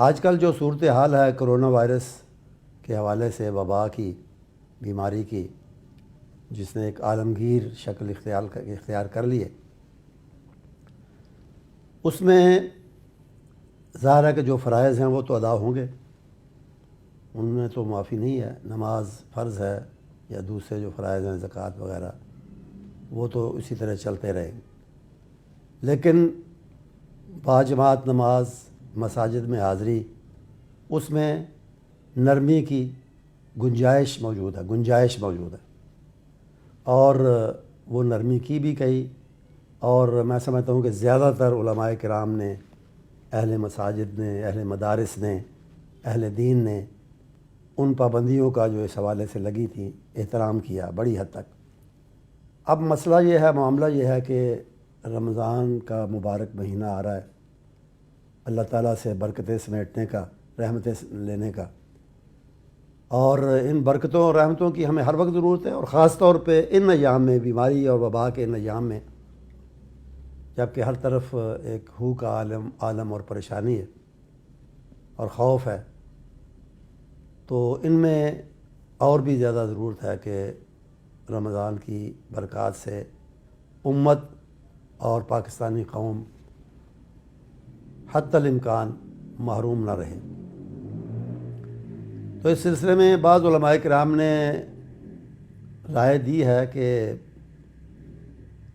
آج کل جو صورتحال ہے کرونا وائرس کے حوالے سے، وبا کی بیماری کی، جس نے ایک عالمگیر شکل اختیار کر لی ہے، اس میں ظاہر ہے کہ جو فرائض ہیں وہ تو ادا ہوں گے، ان میں تو معافی نہیں ہے۔ نماز فرض ہے یا دوسرے جو فرائض ہیں زکوٰۃ وغیرہ، وہ تو اسی طرح چلتے رہیں گے، لیکن باجماعت نماز، مساجد میں حاضری، اس میں نرمی کی گنجائش موجود ہے اور وہ نرمی کی بھی گئی، اور میں سمجھتا ہوں کہ زیادہ تر علماء کرام نے، اہل مساجد نے، اہل مدارس نے، اہل دین نے ان پابندیوں کا جو اس حوالے سے لگی تھی احترام کیا بڑی حد تک۔ اب مسئلہ یہ ہے، معاملہ یہ ہے کہ رمضان کا مبارک مہینہ آ رہا ہے، اللہ تعالیٰ سے برکتیں سمیٹنے کا، رحمتیں لینے کا، اور ان برکتوں اور رحمتوں کی ہمیں ہر وقت ضرورت ہے، اور خاص طور پہ ان ایام میں، بیماری اور وبا کے ان ایام میں، جب کہ ہر طرف ایک ہو کا عالم اور پریشانی ہے اور خوف ہے، تو ان میں اور بھی زیادہ ضرورت ہے کہ رمضان کی برکات سے امت اور پاکستانی قوم حتی الامکان محروم نہ رہے۔ تو اس سلسلے میں بعض علماء کرام نے رائے دی ہے کہ،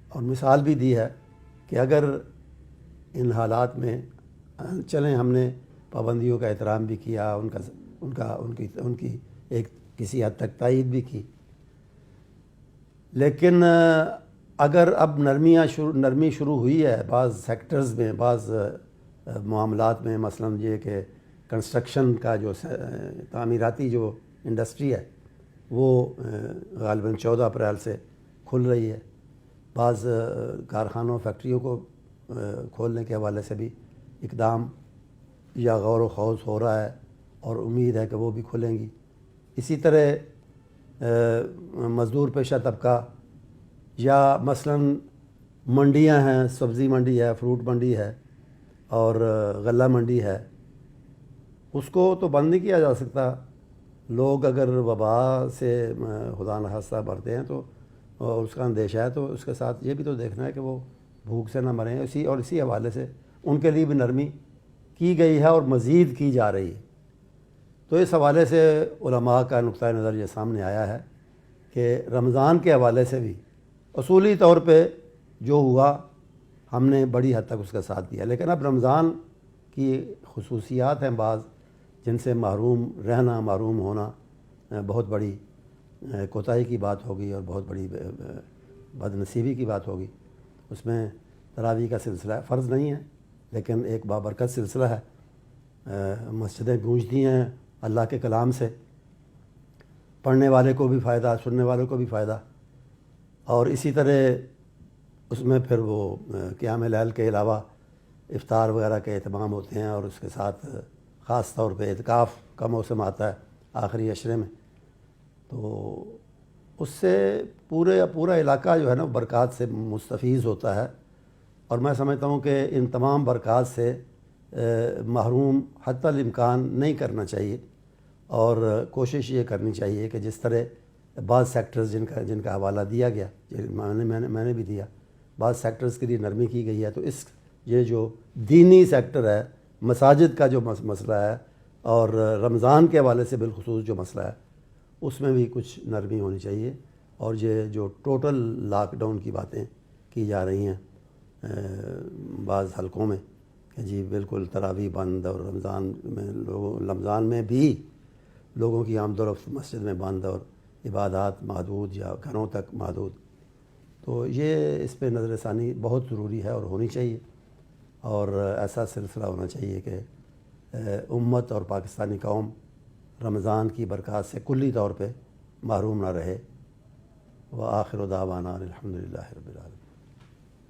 اور مثال بھی دی ہے کہ اگر ان حالات میں چلیں، ہم نے پابندیوں کا احترام بھی کیا، ان کی ایک کسی حد تک تائید بھی کی، لیکن اگر اب نرمی شروع ہوئی ہے بعض سیکٹرز میں، بعض معاملات میں، مثلا یہ کہ کنسٹرکشن کا جو تعمیراتی جو انڈسٹری ہے وہ غالباً 14 اپریل سے کھل رہی ہے، بعض کارخانوں، فیکٹریوں کو کھولنے کے حوالے سے بھی اقدام یا غور و خوض ہو رہا ہے، اور امید ہے کہ وہ بھی کھلیں گی۔ اسی طرح مزدور پیشہ طبقہ، یا مثلا منڈیاں ہیں، سبزی منڈی ہے، فروٹ منڈی ہے اور غلہ منڈی ہے، اس کو تو بند نہیں کیا جا سکتا۔ لوگ اگر وبا سے خدا نخواستہ مرتے ہیں تو، اور اس کا اندیشہ ہے، تو اس کے ساتھ یہ بھی تو دیکھنا ہے کہ وہ بھوک سے نہ مریں، اسی حوالے سے ان کے لیے بھی نرمی کی گئی ہے اور مزید کی جا رہی ہے۔ تو اس حوالے سے علماء کا نقطہ نظر یہ سامنے آیا ہے کہ رمضان کے حوالے سے بھی اصولی طور پہ جو ہوا، ہم نے بڑی حد تک اس کا ساتھ دیا، لیکن اب رمضان کی خصوصیات ہیں بعض، جن سے محروم رہنا، محروم ہونا بہت بڑی کوتاہی کی بات ہوگی اور بہت بڑی بد نصیبی کی بات ہوگی۔ اس میں تراویح کا سلسلہ فرض نہیں ہے، لیکن ایک بابرکت سلسلہ ہے، مسجدیں گونجتی ہیں اللہ کے کلام سے، پڑھنے والے کو بھی فائدہ، سننے والوں کو بھی فائدہ، اور اسی طرح اس میں پھر وہ قیام لیل کے علاوہ افطار وغیرہ کے اہتمام ہوتے ہیں، اور اس کے ساتھ خاص طور پہ اعتکاف کا موسم آتا ہے آخری عشرے میں، تو اس سے پورا علاقہ جو ہے نا برکات سے مستفیض ہوتا ہے، اور میں سمجھتا ہوں کہ ان تمام برکات سے محروم حتی الامکان نہیں کرنا چاہیے، اور کوشش یہ کرنی چاہیے کہ جس طرح بعض سیکٹرز جن کا حوالہ دیا گیا، میں نے بھی دیا، بعض سیکٹرز کے لیے نرمی کی گئی ہے، تو یہ جو دینی سیکٹر ہے، مساجد کا جو مسئلہ ہے، اور رمضان کے حوالے سے بالخصوص جو مسئلہ ہے، اس میں بھی کچھ نرمی ہونی چاہیے، اور یہ جو ٹوٹل لاک ڈاؤن کی باتیں کی جا رہی ہیں بعض حلقوں میں کہ جی بالکل تراویح بند، اور رمضان میں بھی لوگوں کی آمد و رفت مسجد میں بند، اور عبادات محدود یا گھروں تک محدود، تو یہ اس پہ نظر ثانی بہت ضروری ہے اور ہونی چاہیے، اور ایسا سلسلہ ہونا چاہیے کہ امت اور پاکستانی قوم رمضان کی برکات سے کلی طور پہ محروم نہ رہے۔ وآخر دعوانا الحمدللہ رب العالمین۔